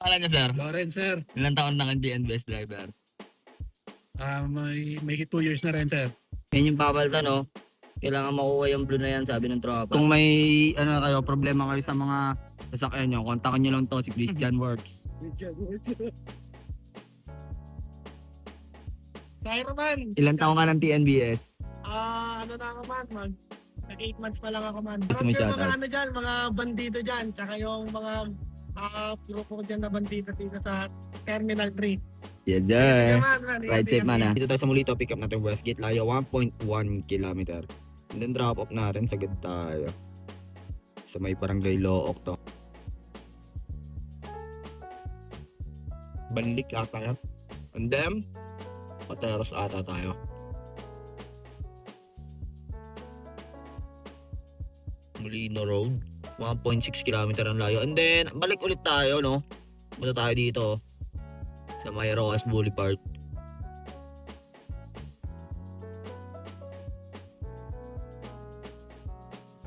Akala niya, sir? Loren, sir. Ilang taon na kang DNBS driver? May 2 years na rin, sir. Yan yung papalitan, no? Kailangan makuha yung blue na yan, sabi ng tropa. Kung may kayo, problema kayo sa mga sasakyan nyo, kontakin nyo lang to si Christian Works. Sir man. Ilang taon ka ng TNBS? Ano na ako man. Nag 8 months pa lang ako man. Gusto mo Yung shoutout? mga dyan, mga bandido dyan. Tsaka yung mga grupo ko dyan na bandido dito sa Terminal 3. Yes, Sige sir. man. Ride safe man, ha. Dito tayo sa Mulito, pick up natin Westgate, layo 1.1 kilometer. And then drop off natin, sagad tayo. Sa may barangay Look to. Balik ata yan. And then, Pateros ata tayo. Molino Road. 1.6 kilometer ang layo. And then, balik ulit tayo, no? Punta tayo dito. Sa may Rojas Boulevard.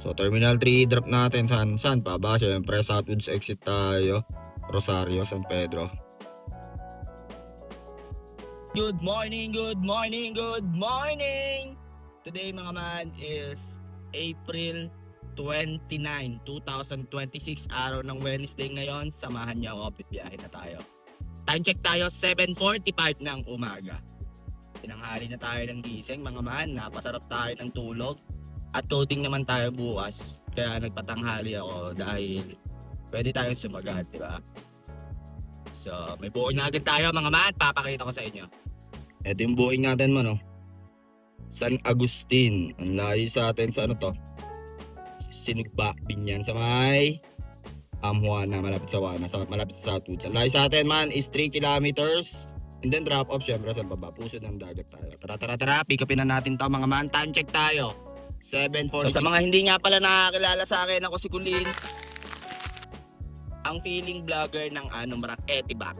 So, Terminal 3, drop natin. Saan pa ba? Siyempre, Southwoods exit tayo. Rosario, San Pedro. Good morning, good morning, good morning! Today, mga man, is April 29, 2026, araw ng Wednesday ngayon. Samahan niyo ako, bibiyahe na tayo. Time check tayo, 7:45 ng umaga. Tinanghali na tayo ng gising, mga man. Napasarap tayo ng tulog. At coding naman tayo bukas. Kaya nagpatanghali ako dahil pwede tayong sumagat, di ba? So, may booking na agad tayo, mga man. Papakita ko sa inyo. Ito yung booking natin, no? San Agustin. Ang layo sa atin sa ano to? Sinugba, Binyan. Sa may Amhuana, malapit sa Wana. Malapit sa Southwoods. Ang layo sa atin, man, is 3 kilometers. And then drop off, syempre, sa baba. Puso ng dagat tayo. Tara. Pick upin na natin to, mga man. Time check tayo. 7:46. So, sa mga hindi nga pala nakakilala sa akin, ako si Kulin. Ang feeling vlogger ng Marak Etibac.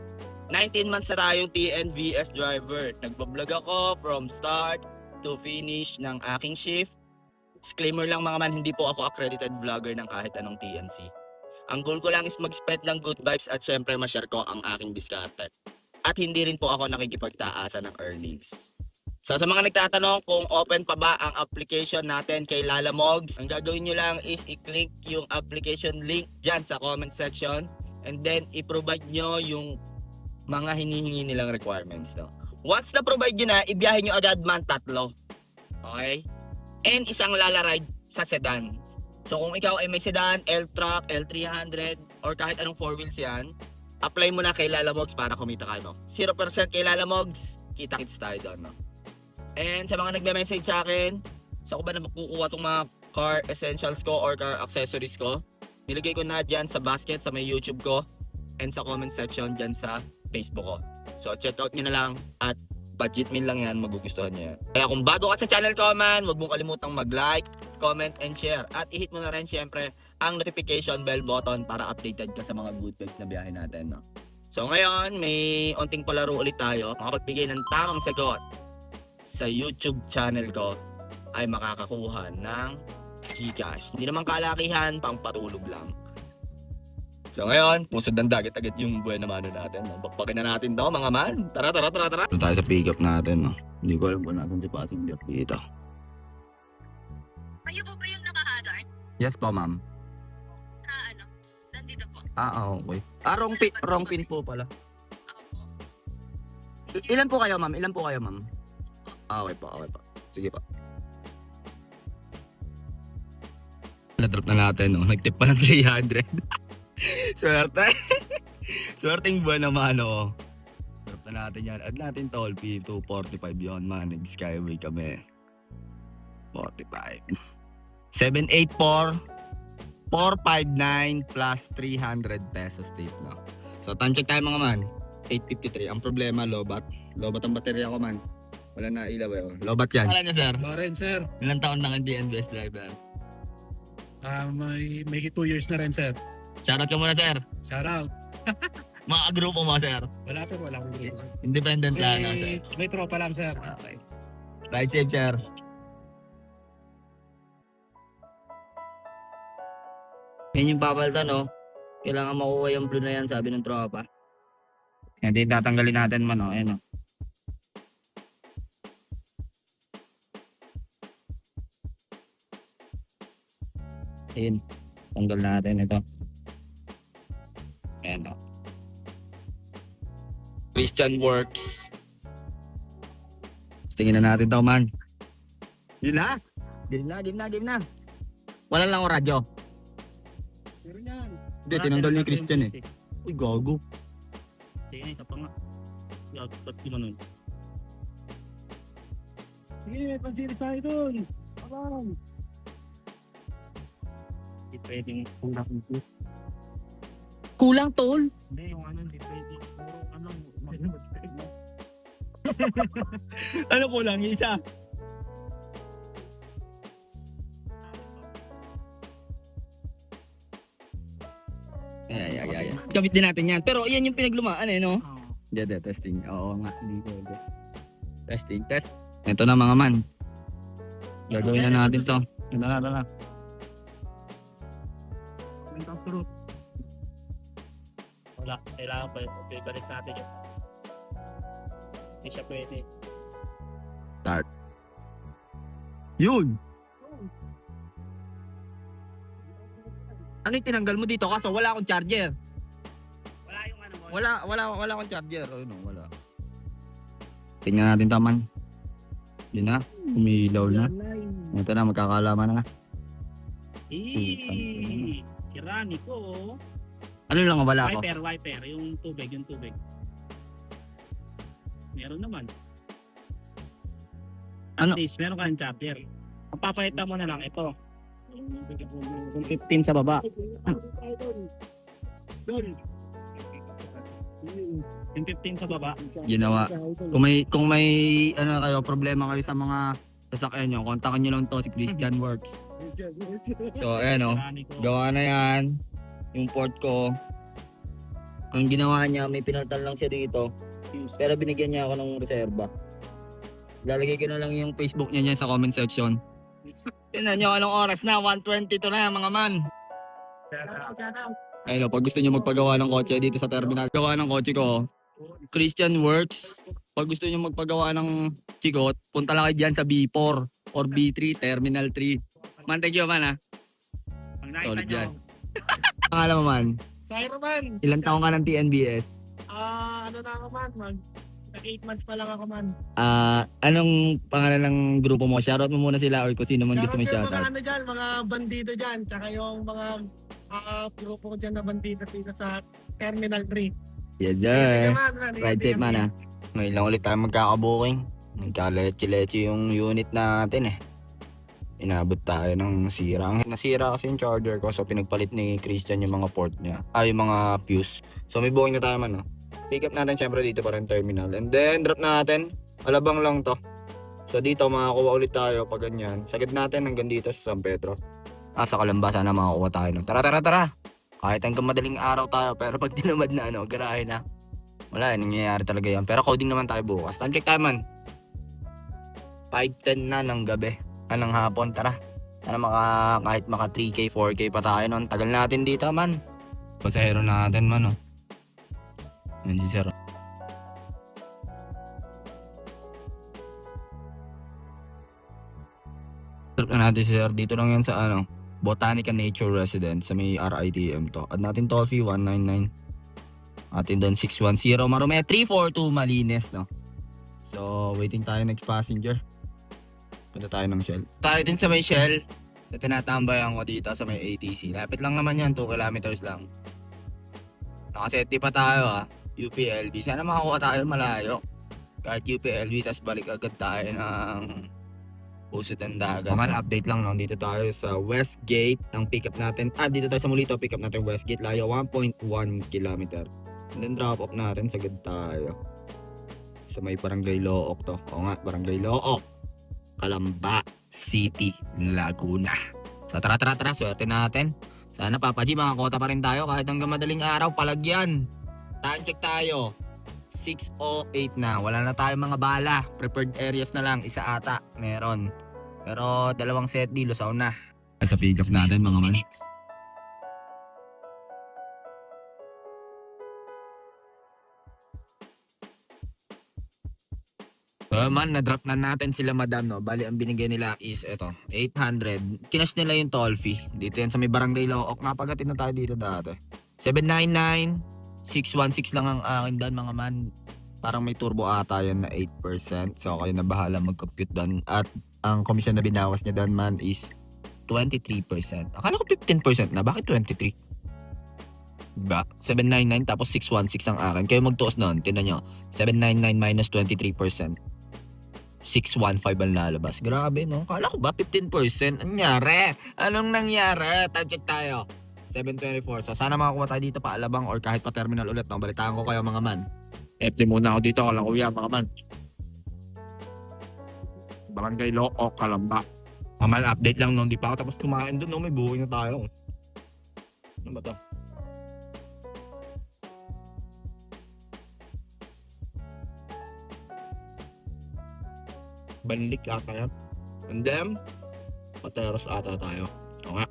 19 months na tayong TNVS driver. Nagbablog ako from start to finish ng aking shift. Disclaimer lang, mga man, hindi po ako accredited vlogger ng kahit anong TNC. Ang goal ko lang is mag-spread ng good vibes at syempre ma-share ko ang aking diskarte. At hindi rin po ako nakikipagtaasa ng earnings. So sa mga nagtatanong kung open pa ba ang application natin kay Lalamogs, ang gagawin nyo lang is i-click yung application link dyan sa comment section and then i-provide nyo yung mga hinihingi nilang requirements. No? Once na-provide nyo na, ibiyahin nyo agad man 3. Okay? And isang Lala ride sa sedan. So kung ikaw ay may sedan, L-Truck, L300, or kahit anong 4 wheels yan, apply mo na kay Lalamogs para kumita ka. No? 0% kay Lalamogs, kita-kits tayo doon. No? And sa mga nagme-message sa akin, sa ko ba na makukuha itong mga car essentials ko or car accessories ko, nilagay ko na dyan sa basket sa may YouTube ko and sa comment section dyan sa Facebook ko. So check out nyo na lang at budget meal lang yan, magugustuhan nyo yan. Kaya kung bago ka sa channel ko man, huwag mong kalimutang mag-like, comment, and share. At i-hit mo na rin syempre ang notification bell button para updated ka sa mga good vibes na biyahe natin. No? So ngayon, may onting palaro ulit tayo. Makapagbigay ng tamang sagot sa YouTube channel ko ay makakakuha ng Gcash. Hindi naman kalakihan, pang patulog lang. So ngayon, pusod ng dagat agad yung buwan naman natin. Bakbakin na natin to, mga man. Tara. Ito tayo sa pick up natin. No? Hindi ko alam kung natin si passenger dito. Kayo po ba yung naka-hazard? Yes po, ma'am. Sa nandito po. Okay. Wrong pin po pala. Ako po. Ilan po kayo, ma'am? Okay po. Sige po. Na-drop na natin, no? Nag-tip pa ng 300. Swerte. Swerteng buwan naman, no? Drop na natin yan. Add natin toll fee, 245 yun, man. Nag-skyway kami. 45. 784 459 plus 300 pesos tip, no? So, time check tayo, mga man. 8:53. Ang problema, lobat. Lobat ang baterya ko, man. Wala na ilaw eh. Lobat yan. Akala niya, sir? Loren, sir. Ilang taon na kang DNBS driver? May 2 years na rin, sir. Shoutout ka muna, sir. Shout out. Mga grupo mo, sir. Wala, sir. Wala akong grupo. Independent lang, no, sir. May tropa lang, sir. Okay. Ride safe, sir. Yan yung papalitan, no? Kailangan makuha yung blue na yan, sabi ng tropa. Yan, di tatanggalin natin man, oh. Ayan, oh. Ayan. Tanggal natin ito. Ayan, oh. Christian Works. Tingin na natin to, man. Game na. Game na. Wala lang ako radyo. Pero yan. Hindi, tinanggal ni Christian eh. Uy, gago. Sige, isa pa nga. Ba't gumanon? Sige, may pansiris tayo dun. Abang. Hindi pwedeng kulang ito. Kulang, tol. Hindi, yung ano, hindi pwede. Siguro, ano, Ano kulang? Yung isa. Ay. Kabit din natin yan. Pero yan yung pinaglumaan eh, no? Hindi, testing. Oo nga. Hindi pwede. Test. Ito na mga man. Gagawin na natin to. Wala. Wala, kailangan pa yun. Okay, balik natin yun. Hindi siya pwede. Yun! Ano yung tinanggal mo dito? Kaso wala akong charger. Wala yung ano mo. Wala akong charger. Ayun, no, wala. Tingnan natin taman. Yun na. Umilaw na. Ito na, magkakalaman na. Si Rani ko. Ano lang ang wala ko? Wiper. Yung tubig. Meron naman. At Ano? least, meron ka ng charger. Ang papalitan mo na lang ito. Yung 15 sa baba. Yung 15 sa baba. Ginawa. Kung may ano kayo, problema kayo sa mga sasakyan nyo, kontakin nyo lang to si Christian Works. So, ayan o. Rani ko. Gawa na yan. Yung port ko. Ang ginawa niya, may pinaltan lang siya dito. Pero binigyan niya ako ng reserba. Lalagay ko na lang yung Facebook niya dyan sa comment section. Tingnan nyo anong oras na. 1:22 na mga man. Ayun o, pag gusto nyo magpagawa ng kotse dito sa terminal. Gawa ng kotse ko. Christian Works. Pag gusto nyo magpagawa ng chigot, punta lang kayo dyan sa B4 or B3, Terminal 3. Man, thank you man ha. Pag nakita Solid nyo, yan. Pangalan mo man, Sayro man. ilang taong ka ng TNBS? Ano na ako man. 8 months pa lang ako man. Anong pangalan ng grupo mo? Shoutout mo muna sila or kung sino man gusto mo Shoutout yung mga shoutout. ano dyan, mga bandido dyan. Tsaka yung mga grupo ko dyan na bandido dito sa Terminal 3. Yes Sige sir. man. Ride safe man ha. Ngayon lang ulit tayo magkakabuking. Nagka-leche-leche yung unit natin eh. Inabot tayo ng sira. Nasira kasi yung charger ko so pinagpalit ni Christian yung mga port niya. Yung mga fuse. So may booking na tayo man no. Pick up natin syempre dito pa rin terminal. And then drop natin. Alabang lang to. So dito makakuha ulit tayo pag ganyan. Sagad natin hanggang dito sa San Pedro. Sa Calamba sana makakuha tayo no. Tara. Kahit hanggang madaling araw tayo pero pag tinamad na garahe na. Wala, nangyayari talaga yan. Pero coding naman tayo bukas. Time check tayo man. 5:10 na ng gabi. Ng hapon, tara. Kahit maka 3K, 4K pa tayo nun. Tagal natin dito man. Pasahero natin man, oh. Yan si Sir. Trip na natin si Sir. Dito lang yan sa Botanica Nature Residence sa may RITM to. Add natin toll fee 199. Atin doon 610 Marome 342 Malines, no. So, waiting tayo next passenger. Punta tayo ng Shell. Tayo din sa may Shell. Sa tinatambayan ko dito sa may ATC. Lapit lang naman yan, 2 kilometers lang. Nakaseti pa tayo UPLB. Sana makakuha tayo malayo. Kahit UPLB, tas balik agad tayo ng Pusod ng Dagat. Update lang, no? Dito tayo sa Westgate. Ang pickup natin. Dito tayo sa Mulito. Pick up natin Westgate. Layo 1.1 kilometer. And then drop off natin. Sagad tayo. Sa may Barangay Looc to. Oo nga, Barangay Looc. Calamba City, Laguna. So tara, swerte natin. Sana Papa G, mga kota pa rin tayo kahit hanggang madaling araw, palagyan. Time check tayo. 6:08 na. Wala na tayong mga bala. Prepared areas na lang. Isa ata. Meron. Pero 2 set di, lusaw na. Sa pick up natin mga man. Man, na-drop na natin sila madam, no? Bali, ang binigay nila is, ito, 800. Kinash nila yung toll fee. Dito yan sa may Barangay Look. Napagatin na tayo dito dati. 799, 616 lang ang akin doon, mga man. Parang may turbo ata yun na 8%. So, kayo na bahala mag-compute doon. At ang komisyon na binawas niya doon, man, is 23%. Akala ko 15% na. Bakit 23? Diba? 799 tapos 616 ang akin. Kayo magtuos noon. Tingnan nyo. 799 minus 23%. 615 ang lalabas. Grabe, no? Kala ko ba 15%? Anyari? Anong nangyari? Time check tayo. 724. So, sana makakuha tayo dito pa Alabang or kahit pa terminal ulit. No? Balitaan ko kayo, mga man. FT muna ako dito, kalang kuya, mga man. Barangay Look, Kalamba. Mga man, update lang no. Hindi pa ako tapos kumain doon. No? May buhay na tayo. Ano ba to? Banlik ata yan. And then, Pateros ata tayo. O nga.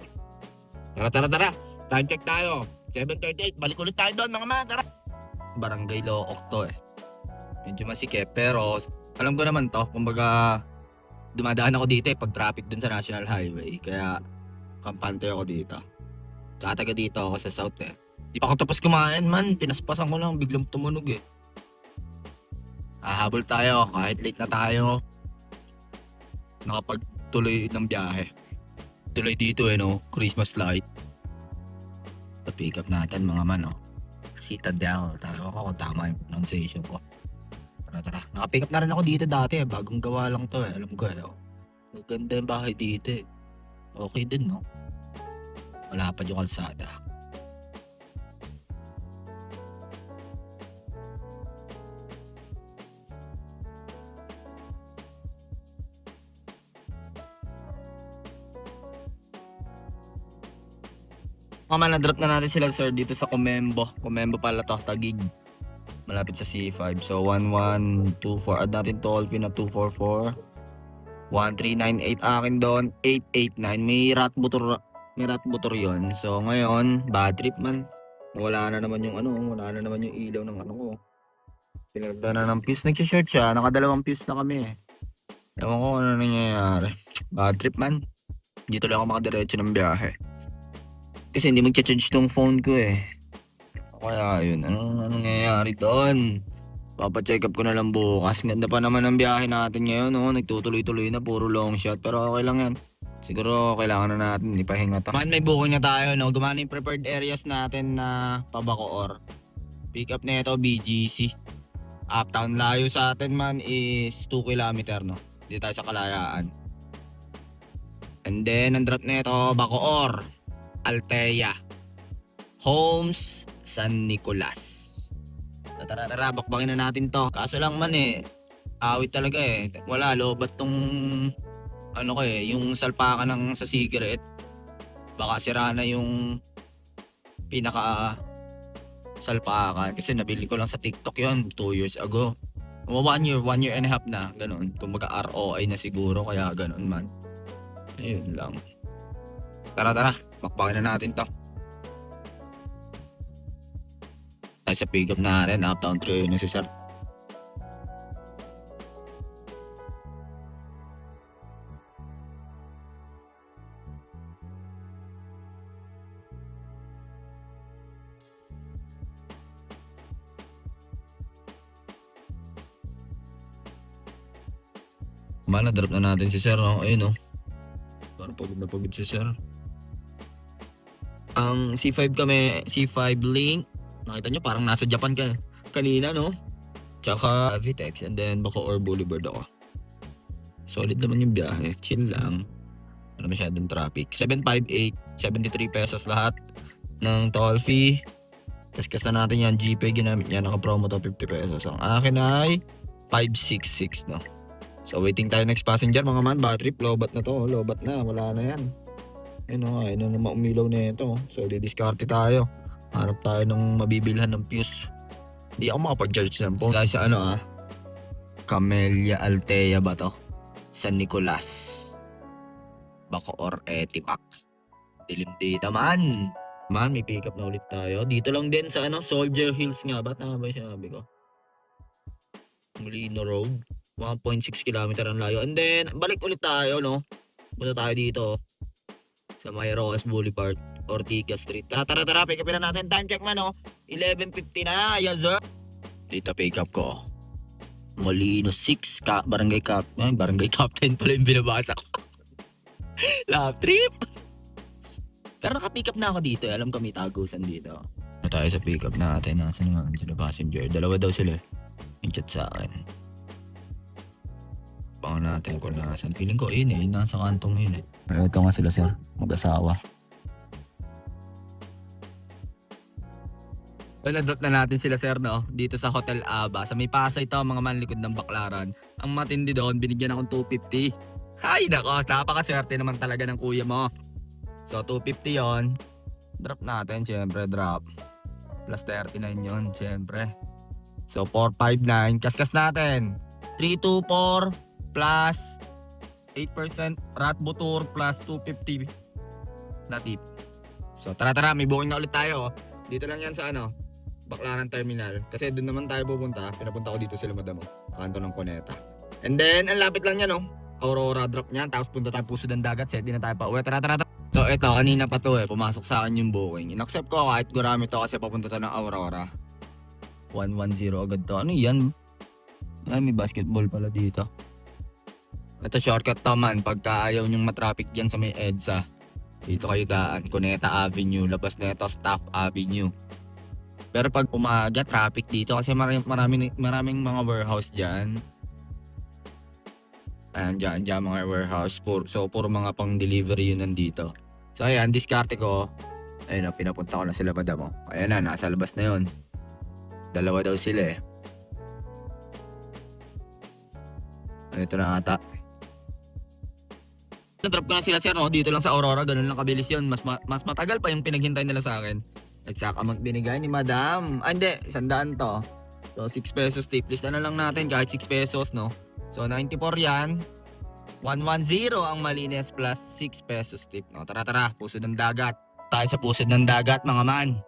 Tara. Time check tayo. 7:38. Balik ulit tayo doon, mga man. Tara. Barangay Look to eh. Medyo masikip. Pero, alam ko naman to. Kumbaga, dumadaan ako dito eh. Pag traffic dun sa National Highway. Kaya, kampante ako dito. Tsaka taga dito ako sa South eh. Di pa ako tapos kumain, man. Pinaspasan ko lang. Biglang tumunog eh. Hahabol tayo. Kahit late na tayo. Nakapagtuloy ng biyahe. Tuloy dito eh, no? Christmas light. Pa-pick up natin, mga man, no? Citadel. Tama ko kung tama yung pronunciation ko. Tara. Nakapick up na rin ako dito dati eh. Bagong gawa lang to eh. Alam ko eh. Oh. Maganda yung bahay dito eh. Okay din, no? Malapad yung kalsada. Na-drop na natin sila sir dito sa Comembo. Comembo pala to, Taguig. Malapit sa C5. So 1124. Add natin toll fee na 244. 1398 akin doon. 889. May rat motor yon. So ngayon, bad trip man. Wala na naman yung wala na naman yung ilaw ng ko. Pinagda na ng fuse. Nag-short siya. Nakadalawang fuse na kami eh. Ewan ko ano nangyayari. Bad trip man. Dito lang ako makadiretso ng biyahe. Kasi hindi mag-charge tong phone ko eh. Kaya yun, anong nangyayari doon? Papacheck up ko na lang bukas. Ganda pa naman ang biyahe natin ngayon, no? Nagtutuloy-tuloy na, puro long shot. Pero okay lang yan. Siguro kailangan na natin ipahinga to. Man, may buko na tayo, no? Gumana yung prepared areas natin na Pabacoor. Pick up na ito, BGC. Uptown layo sa atin man is 2 kilometer, no? Dito tayo sa Kalayaan. And then, ang drop na ito, Bacoor. Altea, Homes, San Nicolas. Tara, bakbakin na natin to. Kaso lang man eh, awit talaga eh. Wala, lobat tong, yung salpakan ng sa cigarette. Baka sira na yung pinaka salpakan. Kasi nabili ko lang sa TikTok yon 2 years ago. 1 year and a half na, ganun. Kumbaga ROI na siguro, kaya ganun man. Ayun lang. Tara, bakbakin na natin to. Tayo sa pick up natin, Uptown 3 na si sir. Na-drop na natin si sir, no? Ayun, no? Parang pagod si sir. Ang C5 kami, C5 Link. Nakita nyo parang nasa Japan ka kanina, no? Tsaka Vitex and then Bacoor Boulevard ako. Solid naman yung biyahe. Chill lang. Wala masyadong traffic. 758, 73 pesos lahat ng toll fee. Kaskas na natin yan. GPay ginamit niya. Naka-promo to 50 pesos. Ang akin ay 566, no? So waiting tayo next passenger, mga man. Battery, lobat na to. Lobat na. Wala na yan. Ayun na maumilaw na ito. So, di-discarte tayo. Hanap tayo ng mabibilhan ng fuse. Hindi ako makapag-charge ng phone. Sa Camellia Altea ba to? San Nicolas. Bacoor Etibac. Dilim dito man. Man, may pick up na ulit tayo. Dito lang din sa Soldier Hills nga ba? Tama ba yung sinabi ko? Molino Road. 1.6 kilometer ang layo. And then, balik ulit tayo, no? Punta tayo dito sa may Rojas Boulevard, Ortigas Street. Tara, pick upin na natin. Time check man, no? 11:50 na, yes sir. Dito pick up ko. Molino 6, barangay captain pala yung binabasa ko. Love trip. Pero naka-pick up na ako dito, alam ko may tagusan dito. Na tayo sa pick up natin, nasa naman sila passenger. Dalawa daw sila. Yung chat sa akin. Pangan natin kung nasan. Feeling ko nasa kantong yun eh. Ito nga sila sir, mag-asawa. Well, na-drop na natin sila sir, no? Dito sa Hotel Aba. Sa may Pasay to, mga manlikod ng Baklaran. Ang matindi doon, binigyan akong 250. Ay, nako, napakaswerte naman talaga ng kuya mo. So, 250 yon. Drop natin, syempre, drop. Plus 39 yun, syempre. So, 459. Kaskas natin. 324 plus 8% rat butur plus 250 na tip. So, tara, may booking na ulit tayo. Dito lang yan sa Baklaran Terminal. Kasi doon naman tayo pupunta. Pinapunta ko dito sila madamo. Kanto ng Cuneta. And then, ang lapit lang yan, Aurora drop niyan. Tapos punta tayo puso ng dagat. Set din na tayo pa uwi. Tara. So, ito, kanina pa to pumasok sa akin yung booking. In-accept ko kahit gurami to kasi papunta to ng Aurora. 110 agad to. Ano yan? Ay, may basketball pala dito. Ito, shortcut to man. Pagka ayaw nyong matraffic dyan sa may EDSA. Dito kayo daan. Cuneta Avenue. Labas na ito, Staff Avenue. Pero pag umaga, traffic dito kasi maraming mga warehouse dyan. Ayan, dyan mga warehouse. So, puro mga pang-delivery yun nandito. So, ayan, diskarte ko. Ayun na, pinapunta ko na sila madamo. Ayan na, nasa labas na yun. Dalawa daw sila Ito na ata. Na-drop ko na sila sir, no? Dito lang sa Aurora, ganun lang kabilis yun. Mas matagal pa yung pinaghintay nila sa akin. Nagsaka magbinigay ni madam. Hindi, 100 to. So, 6 pesos tip. List na lang natin kahit 6 pesos, no? So, 94 yan. 110 ang malinis plus 6 pesos tip, no? Tara, pusod ng dagat. Tayo sa pusod ng dagat, mga man.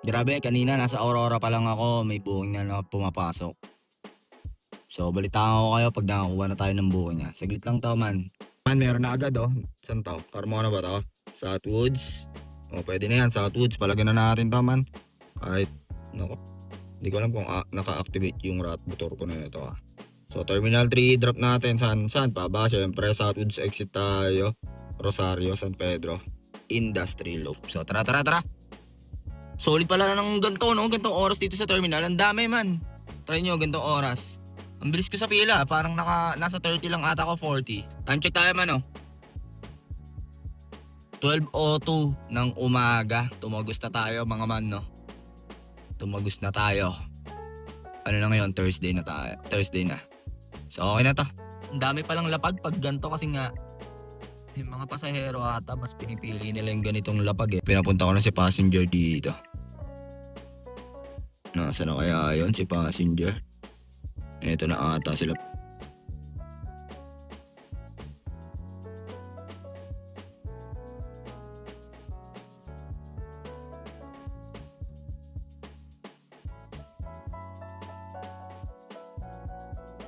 Grabe, kanina nasa Aurora pa lang ako. May booking na pumapasok. So, balitaan ko kayo pag nakakuha na tayo ng booking niya. Saglit lang to, man. Man, meron na agad, Saan to? Carmona ba to? Southwoods. Pwede na yan. Southwoods. Palagyan na natin to, man. Kahit, hindi ko alam kung naka-activate yung rat motor ko na ito, So, Terminal 3, drop natin. Saan pa ba? Siyempre, Southwoods exit tayo. Rosario, San Pedro. Industry Loop. So, tara. Solid pala ng ganito, no? Gantong oras dito sa terminal. Ang dami, man. Try nyo, gantong oras. Ang bilis ko sa pila. Parang nasa 30 lang ata ko, 40. Time check tayo, man, 12:02 ng umaga. Tumagos na tayo, mga man, no? Tumagos na tayo. Ano na ngayon? Thursday na. So, okay na to. Ang dami palang lapag pag ganito kasi nga yung mga pasahero ata mas pinipili nila yung ganitong lapag Pinapunta ko na si passenger dito. Nasaan na kaya yun si passenger? Ito na ata sila.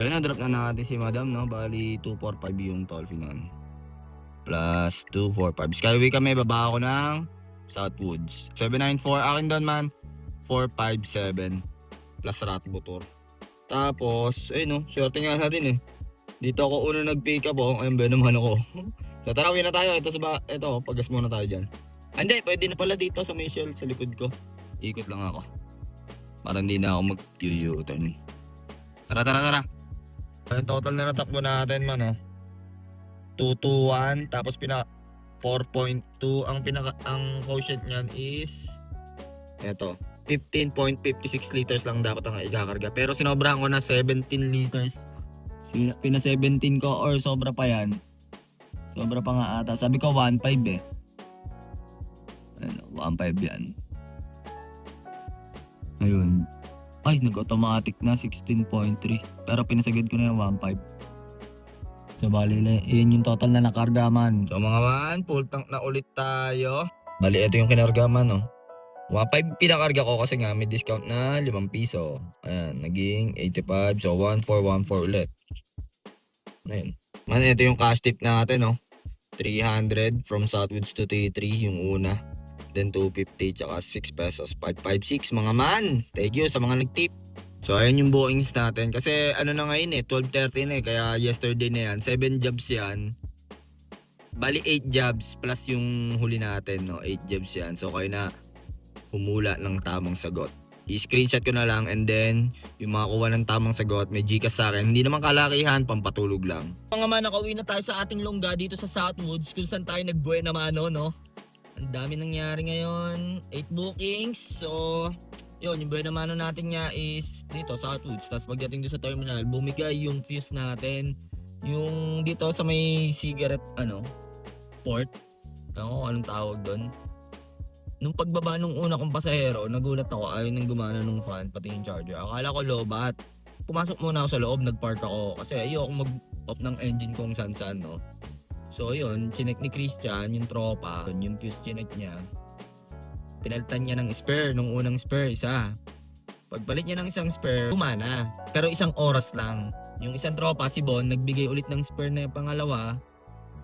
Kaya na-drop na natin si madam, no? Bali, 245 yung toll fee nun. Plus 245. Skyway kami, baba ako ng Southwoods. 794 akin doon, man. 457. Plus rat motor. Tapos, no? Swerte nga natin Dito ako una nag-pick up, Ayun ba naman ako. So, tara, uwi na tayo. Ito, pagas muna tayo dyan. Hindi, pwede na pala dito sa Michelle, sa likod ko. Ikot lang ako. Para hindi na ako mag-U-turn. Tara. Yung total na natakbo natin, man, 221, tapos 4.2. Ang quotient niyan is eto, 15.56 liters lang dapat ang ikakarga. Pero sinobrahan ko na 17 liters. Pina 17 ko or sobra pa yan. Sobra pa nga ata. Sabi ko 1.5 1.5 yan. Ayun. Ay, nag-automatic na 16.3. Pero pinasagad ko na yung 1.5. So, bali, yun yung total na nakarga, man. So, mga man, full tank na ulit tayo. Bali, ito yung kinarga, man, 1.5 pinakarga ko kasi nga may discount na 5 piso. Ayan, naging 85. So, 1.414 ulit. Ayan. Man, ito yung cash tip natin, no? 300 from Southwoods to T3, yung una. Then 250, tsaka 6 pesos. 556, mga man. Thank you sa mga nag-tip. So, ayan yung bookings natin. Kasi, ano na ngayon 12:30 na kaya yesterday na yan. 7 jobs yan. Bali, 8 jobs plus yung huli natin, no? 8 jobs yan. So, kayo na humula ng tamang sagot. I-screenshot ko na lang and then yung makakuha ng tamang sagot may Gcash sa akin. Hindi naman kalakihan, pampatulog lang. Mga man, nakauwi na tayo sa ating longga dito sa Southwoods kung saan tayo nag-buena mano, no? Ang dami nangyari ngayon. 8 bookings. So, yun, yung buena mano natin nga is dito, Southwoods. Tapos pagdating doon sa terminal, bumigay yung fuse natin. Yung dito sa may cigarette, port. Anong tawag doon? Nung pagbaba nung una kong pasahero, nagulat ako, ayaw nang gumana nung fan, pati yung charger. Akala ko lobat. Pumasok muna ako sa loob, nagpark ako. Kasi ayoko mag-off ng engine kung saan-saan, no? So yun, chinek ni Christian, yung tropa, yung fuse chinek niya. Pinalitan niya ng spare, nung unang spare, isa. Pagpalit niya ng isang spare, gumana. Pero isang oras lang. Yung isang tropa, si Bon, nagbigay ulit ng spare na yung pangalawa.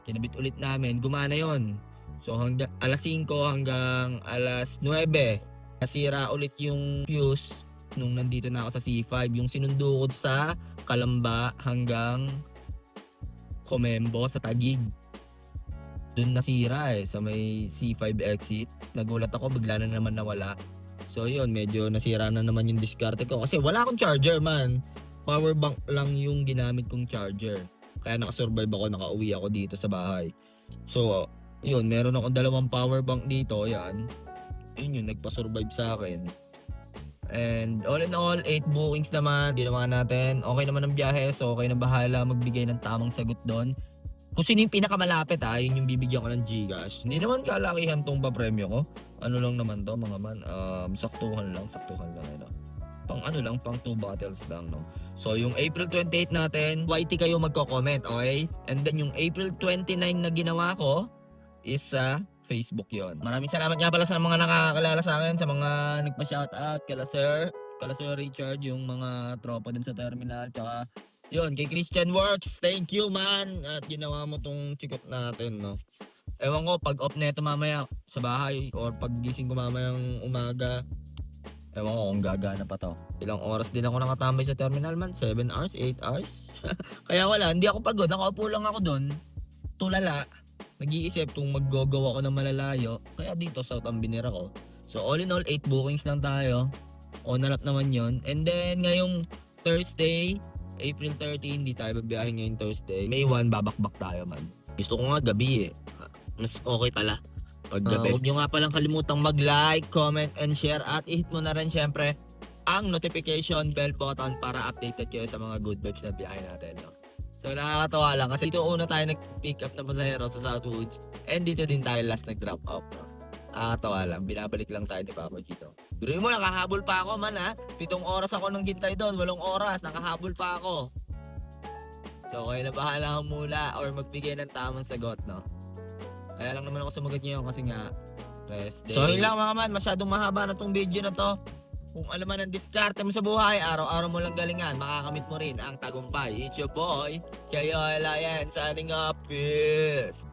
Kinabit ulit namin, gumana yon. So hanggang alas 5 hanggang alas 9, nasira ulit yung fuse nung nandito na ako sa C5. Yung sinundo ko sa Kalamba hanggang Comembo sa Taguig. Doon nasira sa may C5 exit. Nagulat ako, bigla na naman nawala. So yun, medyo nasira na naman yung diskarte ko. Kasi wala akong charger, man. Power bank lang yung ginamit kong charger. Kaya nakasurvive ako, nakauwi ako dito sa bahay. So yun, meron akong 2 power bank dito, yan. Yun yung nagpa-survive sa akin. And all in all, 8 bookings naman. Di naman natin, okay naman ang biyahe. So okay na bahala magbigay ng tamang sagot doon. Kung sino yung pinakamalapit yun yung bibigyan ko ng Gcash. Hindi naman kalakihan tong papremyo ko. Ano lang naman to mga man, saktuhan lang. Pang 2 bottles lang, no. So yung April 28 natin, YT kayo magko-comment, okay? And then yung April 29 na ginawa ko is sa Facebook yon. Maraming salamat nga pala sa mga nakakalala sa akin, sa mga nagpa-shoutout, kala Sir Richard, yung mga tropa din sa terminal, tsaka yun, kay Christian Works, thank you man, at ginawa mo tong chikot natin, no. Ewan ko, pag off neto mamaya sa bahay, or pag gising ko mamayang umaga, ewan ko kung gagana pa to. Ilang oras din ako nakatambay sa terminal, man, 7 hours, 8 hours. Kaya wala, hindi ako pagod, nakaupo lang ako doon, tulala. Nag-iisip kung mag-go ako ng malalayo. Kaya dito, South ang binira ko. So all in all, 8 bookings lang tayo. On na lap naman yon. And then ngayong Thursday, April 13, hindi tayo babiyahe ngayong Thursday. May 1, babakbak tayo, man. Gusto ko nga gabi Mas okay pala pag gabi. Huwag nyo nga palang kalimutang mag-like, comment, and share. At i-hit mo na rin syempre ang notification bell button para updated kayo sa mga good vibes na biyahe natin, no? So nakakatawa lang kasi dito una tayo nag-pick up na pasahero sa Southwoods and dito din tayo last nag-drop off. Nakakatawa lang, binabalik lang tayo ni Papa Gito. Pero mo, nakahabol pa ako, man, 7 oras ako nang gintay doon, 8 oras, nakahabol pa ako. So kayo na bahala mula or magbigay ng tamang sagot, no? Kaya lang naman ako sumagot niyo kasi nga rest day. So yun lang mga man, masyadong mahaba na tong video na to. Kung alam man ang diskarte mo sa buhay, araw-araw mo lang galingan, makakamit mo rin ang tagumpay. It's your boy, Kayo Alayan, signing up. Peace!